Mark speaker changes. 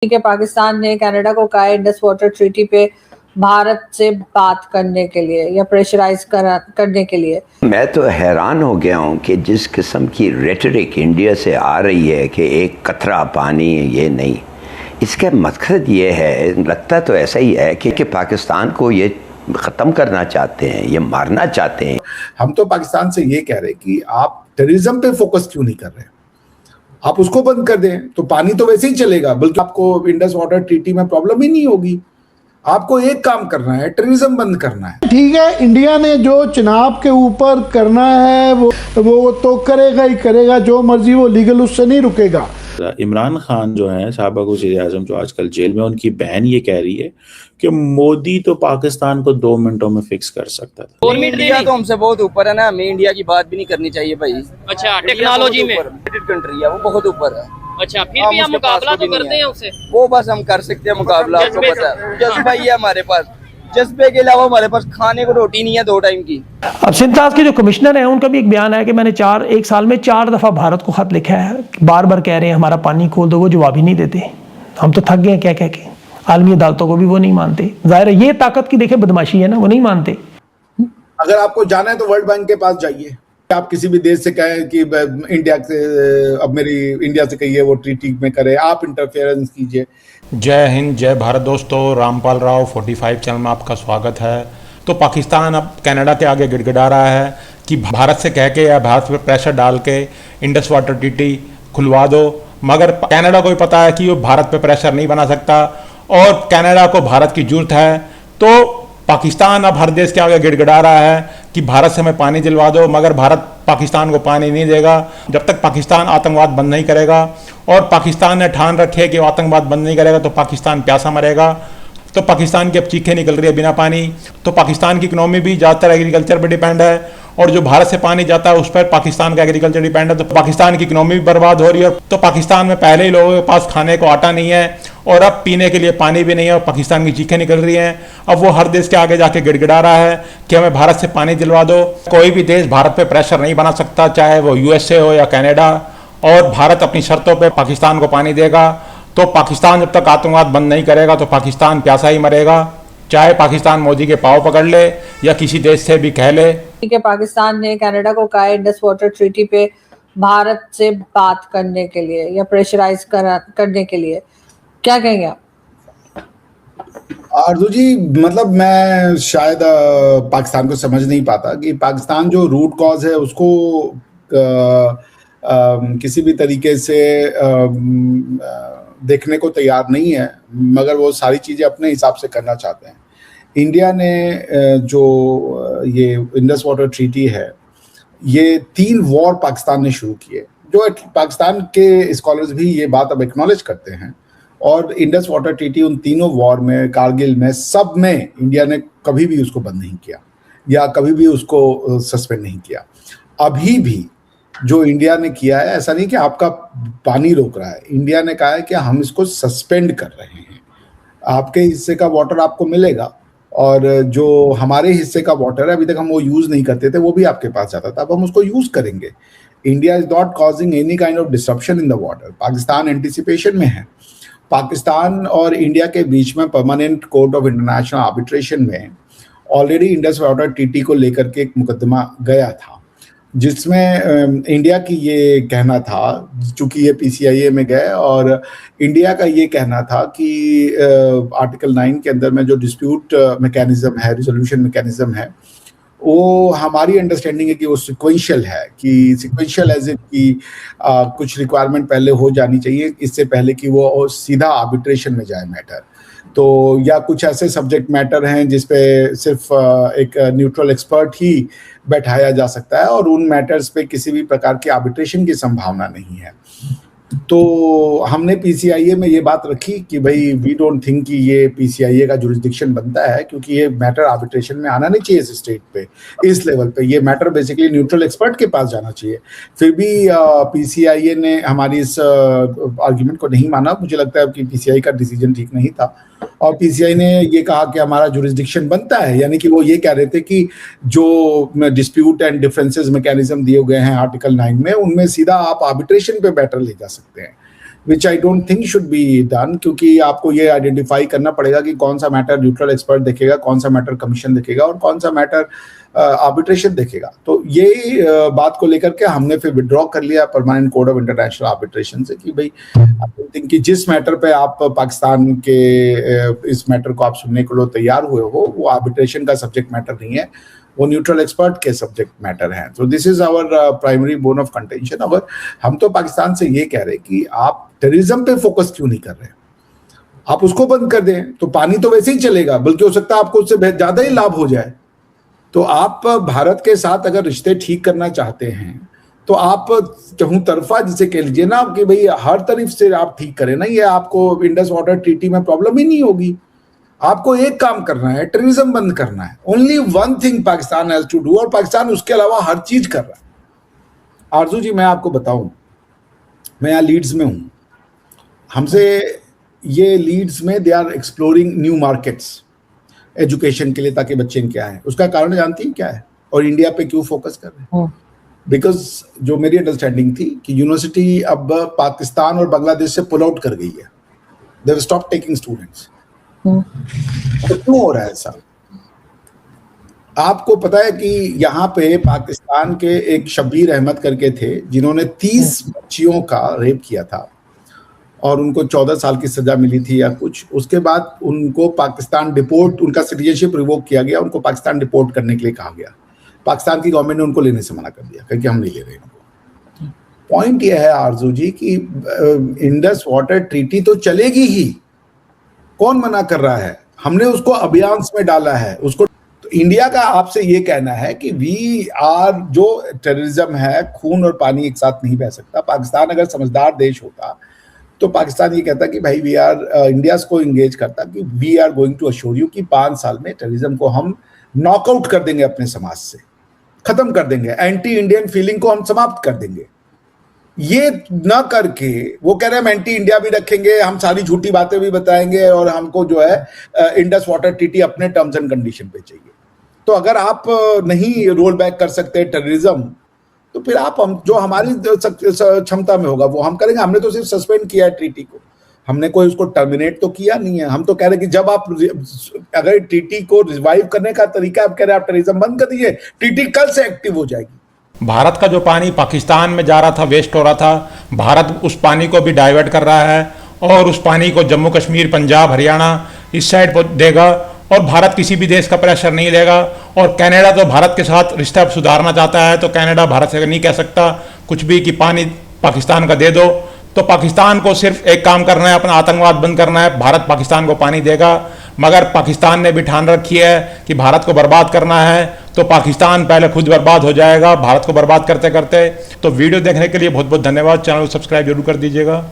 Speaker 1: के पाकिस्तान ने कनाडा को कहा इंडस वाटर ट्रीटी पे भारत से बात करने के लिए या प्रेशराइज करने के लिए।
Speaker 2: मैं तो हैरान हो गया हूँ कि जिस किस्म की रेटरिक इंडिया से आ रही है कि एक कतरा पानी ये नहीं, इसका मकसद ये है, लगता तो ऐसा ही है कि पाकिस्तान को ये ख़त्म करना चाहते हैं, ये मारना चाहते हैं।
Speaker 3: हम तो पाकिस्तान से ये कह रहे हैं कि आप टेररिज्म पे फोकस क्यों नहीं कर रहे, आप उसको बंद कर दें तो पानी तो वैसे ही चलेगा, बल्कि आपको इंडस वाटर ट्रीटी में प्रॉब्लम ही नहीं होगी। आपको एक काम करना है, टेररिज्म बंद करना है।
Speaker 4: ठीक है, इंडिया ने जो चुनाव के ऊपर करना है वो तो करेगा ही करेगा, जो मर्जी वो लीगल उससे नहीं रुकेगा।
Speaker 5: इमरान खान जो है साबिक वज़ीर-ए-आज़म जो आजकल जेल में, उनकी बहन ये कह रही है कि मोदी तो पाकिस्तान को 2 मिनटों में फिक्स कर सकता था।
Speaker 6: इंडिया तो हमसे बहुत ऊपर है ना, हमें इंडिया की बात भी नहीं करनी चाहिए भाई।
Speaker 7: अच्छा, टेक्नोलॉजी में
Speaker 6: कंट्री है, वो बहुत ऊपर है।
Speaker 7: अच्छा, फिर भी हम मुकाबला तो करते हैं उससे।
Speaker 6: वो बस हम कर सकते हैं मुकाबला, आपको पता है। जज्बा ही है हमारे पास, जज्बे के अलावा हमारे पास खाने को रोटी नहीं है 2 टाइम की।
Speaker 8: अब सिंथास के जो कमिश्नर हैं उनका भी एक बयान है कि मैंने एक साल में 4 दफा भारत को खत लिखा है, बार बार कह रहे हैं हमारा पानी खोल दो, वो जवाब ही नहीं देते। हम तो थक गए हैं कह के, आलमी अदालतों को भी वो नहीं मानते। जाहिर है ये ताकत की देखे बदमाशी है ना, वो नहीं मानते।
Speaker 3: अगर आपको जाना है तो वर्ल्ड बैंक के पास जाइए। आप किसी भी देश से कहें कि इंडिया से, अब मेरी इंडिया से कहिए वो ट्रीटी में करे, आप इंटरफेरेंस कीजिए।
Speaker 9: जय हिंद, जय भारत दोस्तों। रामपाल राव 45 चैनल में आपका स्वागत है। तो पाकिस्तान अब कनाडा के आगे गिड़गिड़ा रहा है कि भारत से कह के या भारत पर प्रेशर डाल के इंडस वाटर ट्रीटी खुलवा दो, मगर कनाडा को भी पता है कि वो भारत पे प्रेशर नहीं बना सकता और कनाडा को भारत की जरूरत है। तो पाकिस्तान अब हर देश के आगे गिड़गिड़ा रहा है कि भारत से हमें पानी दिलवा दो, मगर भारत पाकिस्तान को पानी नहीं देगा जब तक पाकिस्तान आतंकवाद बंद नहीं करेगा। और पाकिस्तान ने ठान रखे कि वो आतंकवाद बंद नहीं करेगा तो पाकिस्तान प्यासा मरेगा। तो पाकिस्तान की अब चीखें निकल रही है बिना पानी। तो पाकिस्तान की इकोनॉमी भी ज़्यादातर एग्रीकल्चर पर डिपेंड है और जो भारत से पानी जाता है उस पर पाकिस्तान का एग्रीकल्चर डिपेंड है। तो पाकिस्तान की इकोनॉमी भी बर्बाद हो रही है। तो पाकिस्तान में पहले ही लोगों के पास खाने को आटा नहीं है और अब पीने के लिए पानी भी नहीं है और पाकिस्तान की चीखें निकल रही हैं। अब वो हर देश के आगे जाके गिड़गिड़ा रहा है कि हमें भारत से पानी दिलवा दो। कोई भी देश भारत पे प्रेशर नहीं बना सकता, चाहे वो यूएसए हो या कनाडा, और भारत अपनी शर्तों पे पाकिस्तान को पानी देगा। तो पाकिस्तान जब तक आतंकवाद बंद नहीं करेगा तो पाकिस्तान प्यासा ही मरेगा, चाहे पाकिस्तान मोदी के पाँव पकड़ ले या किसी देश से भी कह ले।
Speaker 1: ठीक है, पाकिस्तान ने कनाडा को कहा इंडस वाटर ट्रीटी पे भारत से बात करने के लिए या प्रेशराइज करने के लिए। क्या कहेंगे आप?
Speaker 3: आरजू जी, मतलब मैं शायद पाकिस्तान को समझ नहीं पाता कि पाकिस्तान जो रूट कॉज है उसको किसी भी तरीके से देखने को तैयार नहीं है, मगर वो सारी चीज़ें अपने हिसाब से करना चाहते हैं। इंडिया ने जो ये इंडस वाटर ट्रीटी है, ये 3 वॉर पाकिस्तान ने शुरू किए, जो पाकिस्तान के स्कॉलर्स भी ये बात अब एक्नॉलेज करते हैं। और इंडस वाटर ट्रीटी उन तीनों वॉर में, कारगिल में, सब में इंडिया ने कभी भी उसको बंद नहीं किया या कभी भी उसको सस्पेंड नहीं किया। अभी भी जो इंडिया ने किया है, ऐसा नहीं कि आपका पानी रोक रहा है, इंडिया ने कहा है कि हम इसको सस्पेंड कर रहे हैं। आपके हिस्से का वाटर आपको मिलेगा और जो हमारे हिस्से का वाटर है, अभी तक हम वो यूज़ नहीं करते थे, वो भी आपके पास जाता था, अब हम उसको यूज़ करेंगे। India is not causing any kind of disruption in the water. Pakistan anticipation में है। पाकिस्तान और इंडिया के बीच में permanent court of international arbitration में ऑलरेडी इंडस वाटर ट्रीटी को लेकर के एक मुकदमा गया था, जिसमें इंडिया की ये कहना था, चूंकि ये पीसीआईए में गए, और इंडिया का ये कहना था कि आर्टिकल 9 के अंदर में जो डिस्प्यूट मैकेनिज्म है, रिजोल्यूशन मैकेनिज्म है, वो हमारी अंडरस्टैंडिंग है कि वो सिक्वेंशियल है, कि सिक्वेंशियल एज इन कि कुछ रिक्वायरमेंट पहले हो जानी चाहिए इससे पहले कि वो सीधा आर्बिट्रेशन में जाए मैटर। तो या कुछ ऐसे सब्जेक्ट मैटर हैं जिसपे सिर्फ एक न्यूट्रल एक्सपर्ट ही बैठाया जा सकता है और उन मैटर्स पे किसी भी प्रकार की आर्बिट्रेशन की संभावना नहीं है। तो हमने पीसीआईए में ये बात रखी कि भाई वी डोंट थिंक कि ये पीसीआईए का जुरिस्डिक्शन बनता है, क्योंकि ये मैटर आर्बिट्रेशन में आना नहीं चाहिए इस स्टेट पे, इस लेवल पे। ये मैटर बेसिकली न्यूट्रल एक्सपर्ट के पास जाना चाहिए। फिर भी पीसीआईए ने हमारी इस आर्ग्यूमेंट को नहीं माना। मुझे लगता है कि पीसीआई का डिसीजन ठीक नहीं था और पीसीआई ने ये कहा कि हमारा जुरिस्डिक्शन बनता है, यानी कि वो ये कह रहे थे कि जो डिस्प्यूट एंड डिफरेंसेस मैकेनिज्म दिए गए हैं आर्टिकल 9 में, उनमें सीधा आप आर्बिट्रेशन पे मैटर ले जा सकते हैं। Which I don't think should be done, क्योंकि आपको ये आइडेंटिफाई करना पड़ेगा कि कौन सा मैटर न्यूट्रल एक्सपर्ट देखेगा, कौन सा मैटर कमीशन देखेगा और कौन सा मैटर आर्बिट्रेशन देखेगा। तो यही बात को लेकर के हमने फिर विड्रॉ कर लिया permanent code of international arbitration से कि भाई आई डोंट थिंक कि जिस मैटर पे आप पाकिस्तान के इस मैटर को आप सुनने के लिए तैयार हुए हो वो आर्बिट्रेशन का सब्जेक्ट मैटर नहीं है, वो न्यूट्रल एक्सपर्ट के सब्जेक्ट मैटर हैं। तो this is our primary bone of contention. और हम तो पाकिस्तान से ये कह रहे हैं कि आप टेररिज्म पे फोकस क्यों नहीं कर रहे, आप उसको बंद कर दें तो पानी तो वैसे ही चलेगा, बल्कि हो सकता है आपको उससे ज्यादा ही लाभ हो जाए। तो आप भारत के साथ अगर रिश्ते ठीक करना चाहते हैं तो आप चहुं तरफा जिसे कह लीजिए ना कि भाई हर तरफ से आप ठीक करें ना, ये आपको इंडस वाटर ट्रीटी में प्रॉब्लम ही नहीं होगी। आपको एक काम करना है, टेररिज्म बंद करना है। Only one thing Pakistan has to do, और पाकिस्तान उसके अलावा हर चीज कर रहा है। आरजू जी मैं आपको बताऊं, मैं यहाँ लीड्स में हूं, हमसे ये लीड्स में they are exploring new markets education के लिए, ताकि बच्चे क्या है। उसका कारण जानती हैं क्या है, और इंडिया पे क्यों फोकस कर रहे हैं? बिकॉज जो मेरी अंडरस्टैंडिंग थी कि यूनिवर्सिटी अब पाकिस्तान और बांग्लादेश से पुल आउट कर गई है, they will stop taking students. तो क्यों हो रहा है ऐसा? आपको पता है कि यहाँ पे पाकिस्तान के एक शब्बीर अहमद करके थे जिन्होंने 30 बच्चियों का रेप किया था और उनको 14 साल की सजा मिली थी या कुछ। उसके बाद उनको पाकिस्तान डिपोर्ट, उनका सिटीजनशिप रिवोक किया गया, उनको पाकिस्तान डिपोर्ट करने के लिए कहा गया। पाकिस्तान की गवर्नमेंट ने उनको लेने से मना कर दिया, क्योंकि हम नहीं ले रहे इनको। पॉइंट यह है आरजू जी कि इंडस वाटर ट्रीटी तो चलेगी ही, कौन मना कर रहा है? हमने उसको अभियान में डाला है उसको। तो इंडिया का आपसे ये कहना है कि वी आर, जो टेररिज्म है, खून और पानी एक साथ नहीं बह सकता। पाकिस्तान अगर समझदार देश होता तो पाकिस्तान ये कहता कि भाई वी आर, इंडिया को इंगेज करता कि we are going to assure you कि 5 साल में टेररिज्म को हम नॉकआउट कर देंगे, अपने समाज से खत्म कर देंगे, एंटी इंडियन फीलिंग को हम समाप्त कर देंगे। ये ना करके वो कह रहे हैं हम एंटी इंडिया भी रखेंगे, हम सारी झूठी बातें भी बताएंगे और हमको जो है इंडस वाटर ट्रीटी अपने टर्म्स एंड कंडीशन पे चाहिए। तो अगर आप नहीं रोल बैक कर सकते टेररिज्म, तो फिर आप हम जो हमारी क्षमता में होगा वो हम करेंगे। हमने तो सिर्फ सस्पेंड किया है ट्रीटी को, हमने कोई उसको टर्मिनेट तो किया नहीं है। हम तो कह रहे हैं कि जब आप अगर ट्रीटी को रिवाइव करने का तरीका आप कह रहे हैं, आप टेररिज्म बंद कर दीजिए, ट्रीटी कल से एक्टिव हो जाएगी।
Speaker 9: भारत का जो पानी पाकिस्तान में जा रहा था, वेस्ट हो रहा था, भारत उस पानी को भी डाइवर्ट कर रहा है और उस पानी को जम्मू कश्मीर, पंजाब, हरियाणा इस साइड पर देगा और भारत किसी भी देश का प्रेशर नहीं लेगा। और कनाडा तो भारत के साथ रिश्ता सुधारना चाहता है, तो कनाडा भारत से नहीं कह सकता कुछ भी कि पानी पाकिस्तान का दे दो। तो पाकिस्तान को सिर्फ एक काम करना है, अपना आतंकवाद बंद करना है। भारत पाकिस्तान को पानी देगा, मगर पाकिस्तान ने भी ठान रखी है कि भारत को बर्बाद करना है, तो पाकिस्तान पहले खुद बर्बाद हो जाएगा भारत को बर्बाद करते करते। तो वीडियो देखने के लिए बहुत बहुत धन्यवाद। चैनल को सब्सक्राइब जरूर कर दीजिएगा।